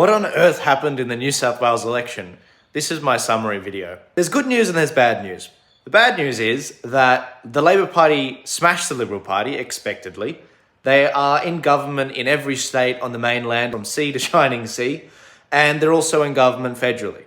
What on earth happened in the New South Wales election? This is my summary video. There's good news and there's bad news. The bad news is that the Labor Party smashed the Liberal Party, expectedly. They are in government in every state on the mainland from sea to shining sea, and they're also in government federally.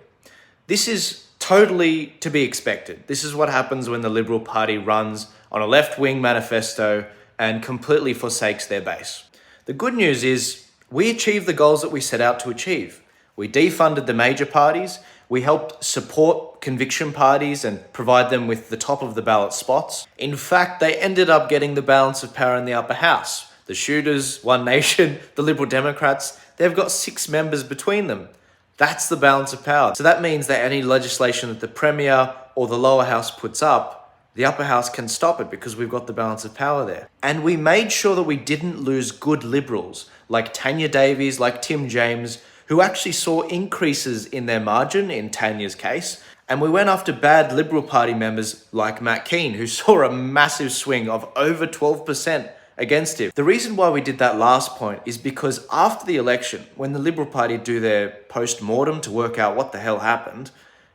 This is totally to be expected. This is what happens when the Liberal Party runs on a left-wing manifesto and completely forsakes their base. The good news is we achieved the goals that we set out to achieve. We defunded the major parties, we helped support conviction parties and provide them with the top of the ballot spots. In fact, they ended up getting the balance of power in the upper house. The Shooters, One Nation, the Liberal Democrats, they've got 6 members between them. That's the balance of power. So that means that any legislation that the Premier or the lower house puts up, the upper house can stop it because we've got the balance of power there. And we made sure that we didn't lose good Liberals like Tanya Davies, like Tim James, who actually saw increases in their margin in Tanya's case. And we went after bad Liberal Party members like Matt Keane, who saw a massive swing of over 12% against him. The reason why we did that last point is because after the election, when the Liberal Party do their post-mortem to work out what the hell happened,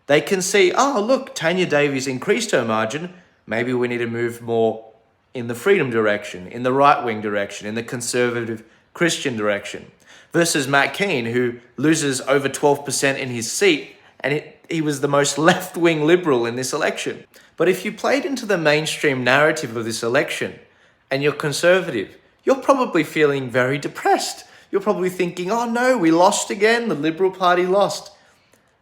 they can see, oh, look, Tanya Davies increased her margin. Maybe we need to move more in the freedom direction, in the right-wing direction, in the conservative Christian direction. Versus Matt Keane, who loses over 12% in his seat, and he was the most left-wing Liberal in this election. But if you played into the mainstream narrative of this election, and you're conservative, you're probably feeling very depressed. You're probably thinking, oh no, we lost again, the Liberal Party lost.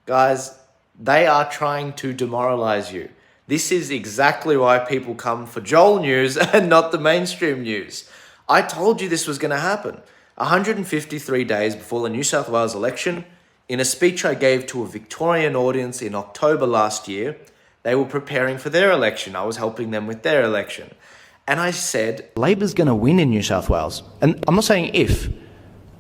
Guys, they are trying to demoralize you. This is exactly why people come for Joel News and not the mainstream news. I told you this was going to happen. 153 days before the New South Wales election, in a speech I gave to a Victorian audience in October last year, they were preparing for their election. I was helping them with their election. And I said, Labor's going to win in New South Wales. And I'm not saying if.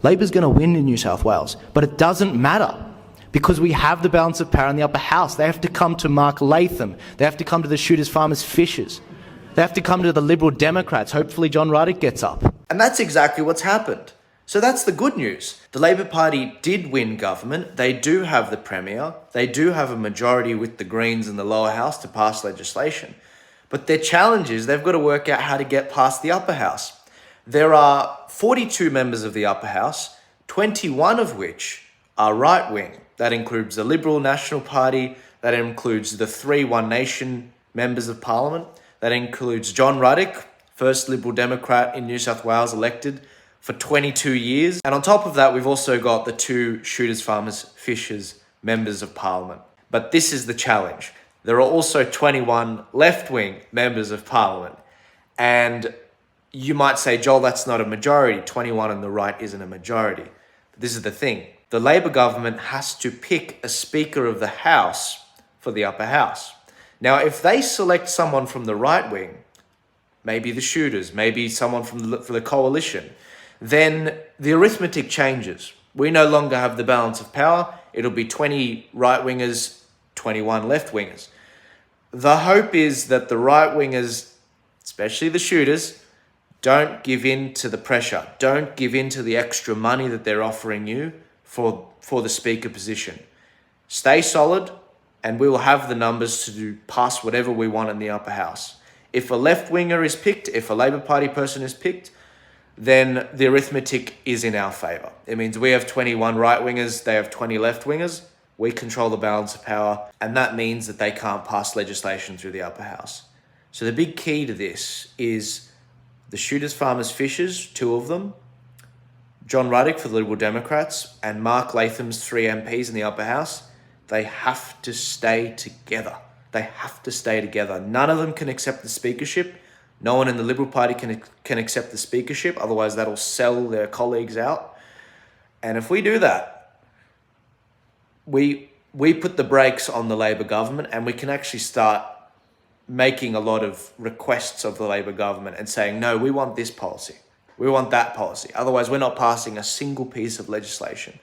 Labor's going to win in New South Wales. But it doesn't matter because we have the balance of power in the upper house. They have to come to Mark Latham. They have to come to the Shooters, Farmers, Fishers. They have to come to the Liberal Democrats. Hopefully John Ruddock gets up. And that's exactly what's happened. So that's the good news. The Labor Party did win government. They do have the Premier. They do have a majority with the Greens in the lower house to pass legislation. But their challenge is they've got to work out how to get past the upper house. There are 42 members of the upper house, 21 of which are right-wing. That includes the Liberal National Party. That includes the 3 One Nation members of Parliament. That includes John Ruddock, first Liberal Democrat in New South Wales elected for 22 years. And on top of that, we've also got the 2 Shooters, Farmers, Fishers members of Parliament. But this is the challenge. There are also 21 left-wing members of Parliament. And you might say, Joel, that's not a majority. 21 on the right isn't a majority. But this is the thing. The Labor government has to pick a Speaker of the House for the upper house. Now, if they select someone from the right wing, maybe the Shooters, maybe someone from the coalition, then the arithmetic changes. We no longer have the balance of power. It'll be 20 right-wingers, 21 left-wingers. The hope is that the right-wingers, especially the Shooters, don't give in to the pressure. Don't give in to the extra money that they're offering you for the Speaker position. Stay solid, and we will have the numbers to pass whatever we want in the upper house. If a left-winger is picked, if a Labor Party person is picked, then the arithmetic is in our favour. It means we have 21 right-wingers, they have 20 left-wingers. We control the balance of power, and that means that they can't pass legislation through the upper house. So the big key to this is the Shooters, Farmers, Fishers, 2 of them, John Ruddock for the Liberal Democrats, and Mark Latham's 3 MPs in the upper house. They have to stay together. They have to stay together. None of them can accept the speakership. No one in the Liberal Party can accept the speakership. Otherwise, that'll sell their colleagues out. And if we do that, we put the brakes on the Labor government, and we can actually start making a lot of requests of the Labor government and saying, no, we want this policy. We want that policy. Otherwise, we're not passing a single piece of legislation.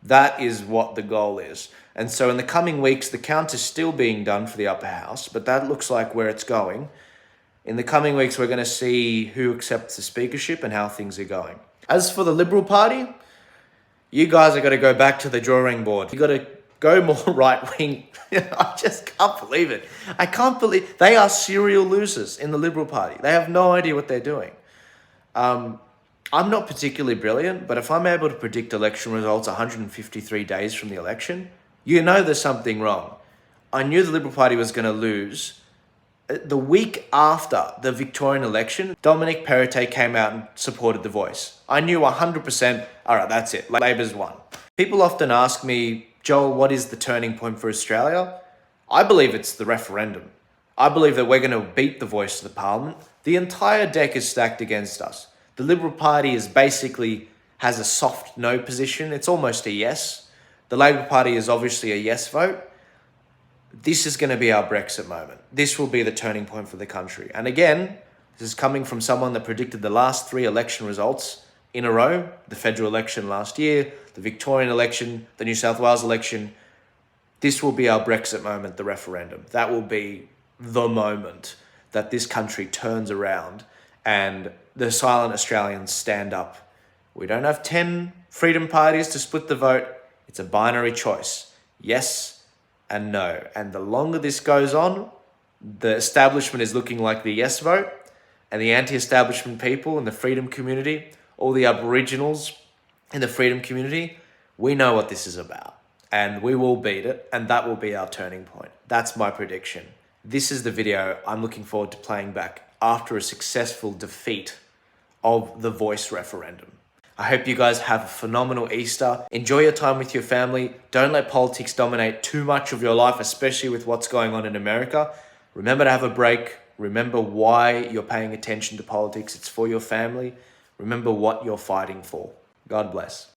That is what the goal is. And so in the coming weeks, the count is still being done for the upper house, but that looks like where it's going. In the coming weeks, we're going to see who accepts the speakership and how things are going. As for the Liberal Party, You guys are going to go back to the drawing board. You got to go more right-wing. I just can't believe it. I can't believe they are serial losers in the Liberal Party. They have no idea what they're doing. I'm not particularly brilliant, but if I'm able to predict election results 153 days from the election, you know there's something wrong. I knew the Liberal Party was going to lose. The week after the Victorian election, Dominic Perrottet came out and supported The Voice. I knew 100%, all right, that's it, Labor's won. People often ask me, Joel, what is the turning point for Australia? I believe it's the referendum. I believe that we're going to beat the voice of the parliament. The entire deck is stacked against us. The Liberal Party has a soft no position. It's almost a yes. The Labor Party is obviously a yes vote. This is going to be our Brexit moment. This will be the turning point for the country. And again, this is coming from someone that predicted the last 3 election results in a row. The federal election last year, the Victorian election, the New South Wales election. This will be our Brexit moment, the referendum. That will be the moment that this country turns around and the silent Australians stand up. We don't have 10 freedom parties to split the vote. It's a binary choice. Yes and no. And the longer this goes on, the establishment is looking like the yes vote, and the anti-establishment people in the freedom community, all the Aboriginals in the freedom community, we know what this is about. And we will beat it, and that will be our turning point. That's my prediction. This is the video I'm looking forward to playing back after a successful defeat of the Voice referendum. I hope you guys have a phenomenal Easter. Enjoy your time with your family. Don't let politics dominate too much of your life, especially with what's going on in America. Remember to have a break. Remember why you're paying attention to politics. It's for your family. Remember what you're fighting for. God bless.